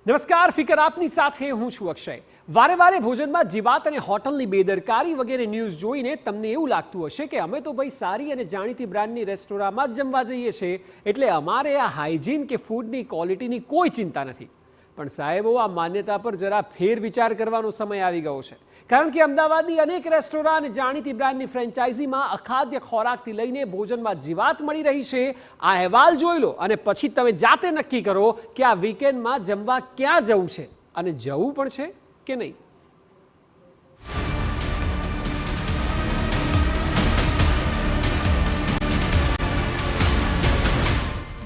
નમસ્કાર, ફિકર આપની સાથે હું છું અક્ષય. વારે વારે ભોજનમાં જીવાત અને હોટલની બેદરકારી વગેરે ન્યૂઝ જોઈને તમને એવું લાગતું હશે કે અમે તો ભાઈ સારી અને જાણીતી બ્રાન્ડની રેસ્ટોરાંમાં જ જમવા જઈએ છીએ, એટલે અમારે આ હાઇજીન કે ફૂડની ક્વોલિટીની કોઈ ચિંતા નથી. પણ સાહેબો, આ માન્યતા પર જરા ફેર વિચાર કરવાનો સમય આવી ગયો છે. કારણ કે અમદાવાદની અનેક રેસ્ટોરાં અને જાણીતી બ્રાન્ડની ફ્રેન્ચાઇઝીમાં અખાદ્ય ખોરાકથી લઈને ભોજનમાં જીવાત મળી રહી છે. આ અહેવાલ જોઈ લો અને પછી તમે જાતે નક્કી કરો કે આ વીકેન્ડમાં જમવા ક્યાં જવું છે અને જવું પણ છે કે નહીં.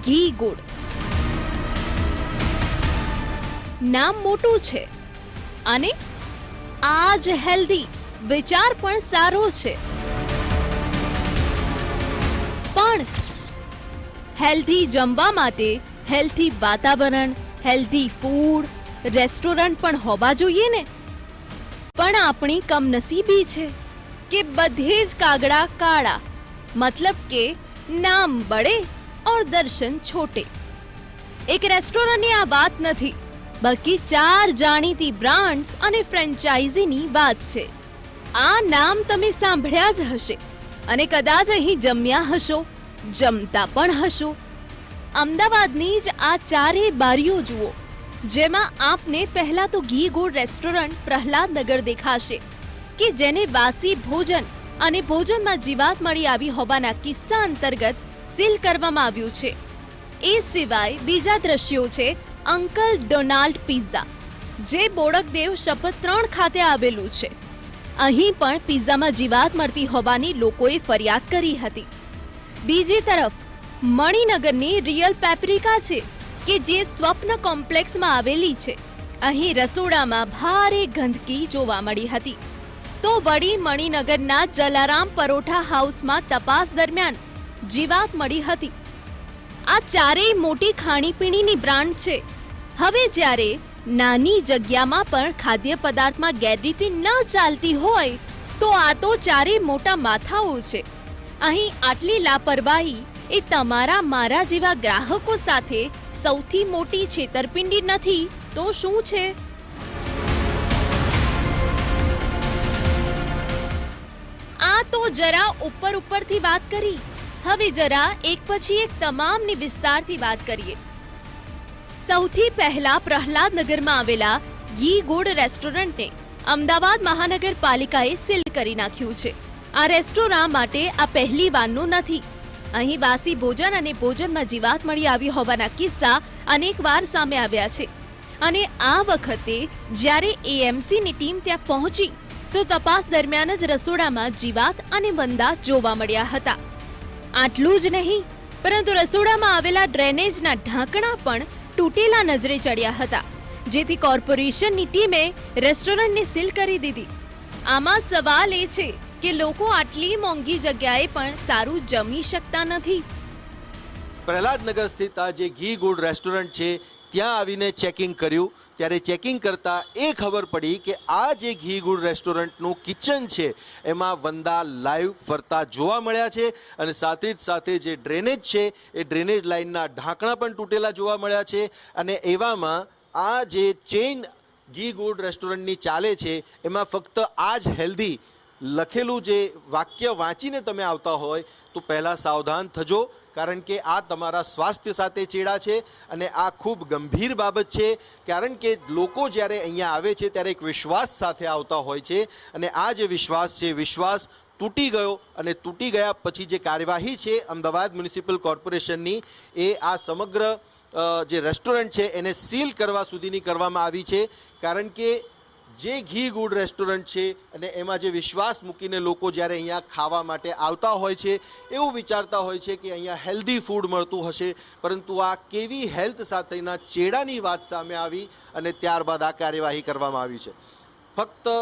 ઘી ગુડ નામ મોટું છે અને આ જ હેલ્ધી વિચાર પણ સારો છે. પણ હેલ્ધી જમવા માટે હેલ્ધી વાતાવરણ, હેલ્ધી ફૂડ, રેસ્ટોરન્ટ પણ હોવા જોઈએ ને. પણ આપણી કમનસીબી છે કે બધે જ કાગડા કાળા, મતલબ કે નામ બડે और દર્શન છોટે. એક રેસ્ટોરન્ટની આ વાત નથી, બલ્કि 4 જાણીતી બ્રાન્ડ્સ અને ફ્રેન્ચાઇઝીની વાત છે. આ નામ તમે સાંભળ્યા જ હશે અને કદાચ અહીં જમ્યા હશો, જમતા પણ હશો. અમદાવાદની જ આ 4 બારીઓ જુઓ, જેમાં આપને પહેલા તો ઘી ગુડ રેસ્ટોરન્ટ પ્રહલાદનગર દેખાશે કે જેને વાસી ભોજન અને ભોજનમાં જીવાત મળી આવી હોવાના કિસ્સા અંતર્ગત સીલ કરવામાં આવ્યું છે. એ સિવાય બીજા દ્રશ્યો છે અંકલ ડોનાલ્ડ પિઝા, જે બોડકદેવ શપથ 3 ખાતે આવેલું છે. અહીં પણ પિઝામાં જીવાત મળતી હોવાની લોકોએ ફરિયાદ કરી હતી. બીજી તરફ મણિનગરની રિયલ પેપ્રિકા છે કે જે સ્વપ્ન કોમ્પ્લેક્સમાં આવેલી છે. અહીં રસોડામાં ભારે ગંદકી જોવા મળી હતી. તો વળી મણિનગરના જલારામ પરોઠા હાઉસમાં તપાસ દરમિયાન જીવાત મળી હતી. આ 4 મોટી ખાણીપીણીની બ્રાન્ડ છે. હવે જ્યારે નાની જગ્યામાં પણ ખાદ્ય પદાર્થમાં ગેરરીતિ ન ચાલતી હોય તો આ તો 4 મોટા માથાઓ છે. અહીં આટલી લાપરવાહી એ તમારા મારા જેવા ગ્રાહકો સાથે સૌથી મોટી છેતરપિંડી નથી તો શું છે? આ તો જરા ઉપરથી વાત કરી. હવે જરા એક પછી એક તમામની વિસ્તારથી વાત કરીએ. સૌથી પહેલા પ્રહલાદનગરમાં આવેલા ઘી ગુડ રેસ્ટોરન્ટને અમદાવાદ મહાનગરપાલિકાએ સીલ કરી નાખ્યું છે. આ રેસ્ટોરાં માટે આ પહેલી વારનું નથી. અહીં વાસી ભોજન અને ભોજનમાં જીવાત મળી આવી હોવાના કિસ્સા અનેકવાર સામે આવ્યા છે. અને આ વખતે જ્યારે એએમસીની ટીમ ત્યાં પહોંચી તો તપાસ દરમિયાન જ રસોડામાં જીવાત અને વંદા જોવા મળ્યા હતા. આટલું જ નહીં, પરંતુ રસોડામાં આવેલા ડ્રેનેજના ઢાંકણા પણ તૂટેલા નજરે ચડ્યા હતા, જેથી કોર્પોરેશનની ટીમે રેસ્ટોરન્ટને સીલ કરી દીધી. આમાં સવાલ એ છે કે લોકો આટલી મોંઘી જગ્યાએ પણ સારું જમી શકતા નથી. પ્રહલાદનગર સ્થિત આ જે ઘી ગુડ રેસ્ટોરન્ટ છે ત્યાં આવીને ચેકિંગ કર્યું, ત્યારે ચેકિંગ કરતા એ ખબર પડી કે આ જે ઘી ગુડ રેસ્ટોરન્ટનું કિચન છે એમાં વંદા લાઈવ ફરતા જોવા મળ્યા છે. અને સાથે જ સાથે જે ડ્રેનેજ છે એ ડ્રેનેજ લાઇનના ઢાંકણા પણ તૂટેલા જોવા મળ્યા છે. અને એવામાં આ જે ચેઇન ઘી ગુડ રેસ્ટોરન્ટની ચાલે છે એમાં ફક્ત આ જ હેલ્ધી લખેલું જે વાક્ય વાંચીને તમે આવતા હોય તો પહેલાં સાવધાન થજો, કારણ કે આ તમારા સ્વાસ્થ્ય સાથે ચેડા છે અને આ ખૂબ ગંભીર બાબત છે. કારણ કે લોકો જ્યારે અહીંયા આવે છે ત્યારે એક વિશ્વાસ સાથે આવતા હોય છે અને આ જે વિશ્વાસ છે, વિશ્વાસ તૂટી ગયો અને તૂટી ગયા પછી જે કાર્યવાહી છે અમદાવાદ મ્યુનિસિપલ કોર્પોરેશનની એ આ સમગ્ર જે રેસ્ટોરન્ટ છે એને સીલ કરવા સુધીની કરવામાં આવી છે. કારણ કે જે ઘી ગુડ રેસ્ટોરન્ટ છે અને એમાં જે વિશ્વાસ મૂકીને લોકો જ્યારે અહીંયા ખાવા માટે આવતા હોય છે એવું વિચારતા હોય છે કે અહીંયા હેલ્ધી ફૂડ મળતું હશે, પરંતુ આ કેવી હેલ્થ સાથેના ચેડાની વાત સામે આવી અને ત્યારબાદ આ કાર્યવાહી કરવામાં આવી છે. ફક્ત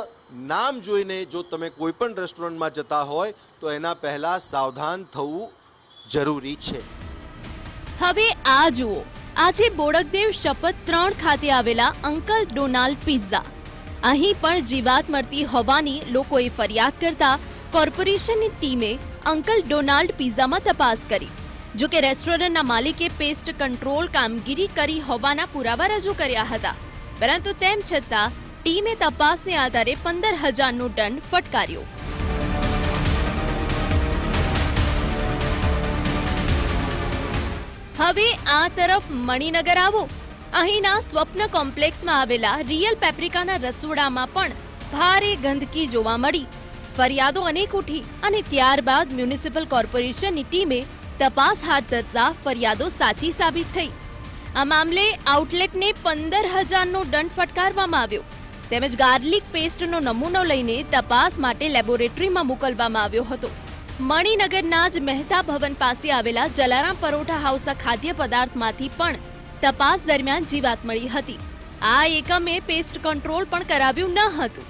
નામ જોઈને જો તમે કોઈ પણ રેસ્ટોરન્ટમાં જતા હોય તો એના પહેલાં સાવધાન થવું જરૂરી છે. હવે આ જુઓ, આજે બોડકદેવ શપથ 3 ખાતે આવેલા અંકલ ડોનાલ્ડ પિઝા. અહીં પણ જીવાત મળતી હોવાની લોકોએ ફરિયાદ કરતા કોર્પોરેશનની ટીમે અંકલ ડોનાલ્ડ પિઝામાં તપાસ કરી. જો કે રેસ્ટોરન્ટના માલિકે પેસ્ટ કંટ્રોલ કામગીરી કરી હોવાના પુરાવા રજૂ કર્યા હતા, પરંતુ તેમ છતાં ટીમે તપાસને આધારે 15,000નો દંડ ફટકાર્યો. હવે આ તરફ મણિનગર આવો. અહીંના સ્વપ્ન કોમ્પ્લેક્સમાં આવેલા રિયલ પેપ્રિકાના રસોડામાં પણ ભારે ગંદકી જોવા મળી. ફરિયાદો અનેક ઉઠી અને ત્યારબાદ મ્યુનિસિપલ કોર્પોરેશનની ટીમે તપાસ હાથ ધરતા ફરિયાદો સાચી સાબિત થઈ. આ મામલે આઉટલેટને 15,000નો દંડ ફટકારવામાં આવ્યો તેમજ ગાર્લિક પેસ્ટનો નમૂનો લઈને તપાસ માટે લેબોરેટરીમાં મોકલવામાં આવ્યો હતો. મણિનગરના જ મહેતા ભવન પાસે આવેલા જલારામ પરોઠા હાઉસ ખાદ્ય પદાર્થમાંથી પણ તપાસ દરમિયાન જીવાત મળી હતી. આ એકમે પેસ્ટ કંટ્રોલ પણ કરાવ્યું ન હતું.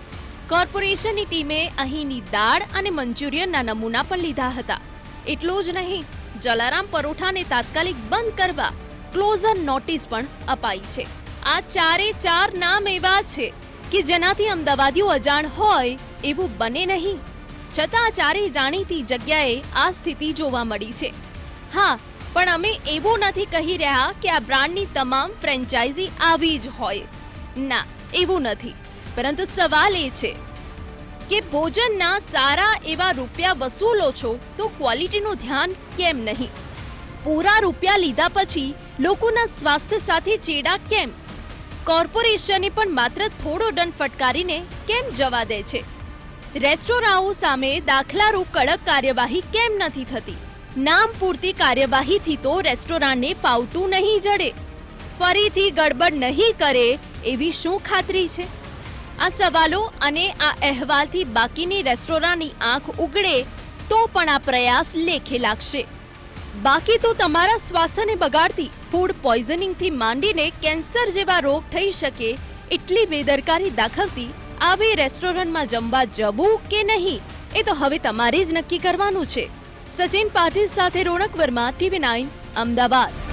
કોર્પોરેશનની ટીમે અહીંની દાળ અને મંચુરિયનના નમૂના પણ લીધા હતા. એટલું જ નહીં, જલારામ પરોઠાને તાત્કાલિક બંધ કરવા ક્લોઝર નોટિસ પણ અપાઈ છે. આ ચારે ચાર નામ એવા છે કે જેનાથી અમદાવાદીઓ અજાણ હોય એવું બને નહીં, છતાં ચારેય જાણીતી જગ્યાએ આ સ્થિતિ જોવા મળી છે. હા, પણ અમે એવું નથી કહી રહ્યા કે આ બ્રાન્ડની તમામ ફ્રેન્ચાઇઝી આવી જ હોય. ના, એવું નથી. પરંતુ સવાલ એ છે કે ભોજનના સારા એવા રૂપિયા વસૂલો છો તો ક્વોલિટીનું ધ્યાન કેમ નહીં? પૂરા રૂપિયા લીધા પછી લોકોના સ્વાસ્થ્ય સાથે ચેડા કેમ? કોર્પોરેશને પણ માત્ર થોડો દંડ ફટકારીને કેમ જવા દે છે? રેસ્ટોરાંઓ સામે દાખલારૂપ કડક કાર્યવાહી કેમ નથી થતી? નામ પૂરતી કાર્યવાહીથી તો રેસ્ટોરાંને ફાવતું નહીં જડે. ફરીથી ગડબડ નહીં કરે એવી શું ખાતરી છે? આ સવાલો અને આ અહેવાલથી બાકીની રેસ્ટોરાંની આંખ ઉગડે તો પણ આ પ્રયાસ લેખે લાગશે. બાકી તો તમારા સ્વાસ્થ્યને બગાડતી ફૂડ પોઈઝનિંગથી માંડીને કેન્સર જેવા રોગ થઈ શકે એટલી બેદરકારી દાખવતી આવી રેસ્ટોરન્ટમાં જમવા જવું કે નહીં એ તો હવે તમારે જ નક્કી કરવાનું છે. સચિન પાટીલ સાથે રોનક વર્મા, TV9 અમદાવાદ.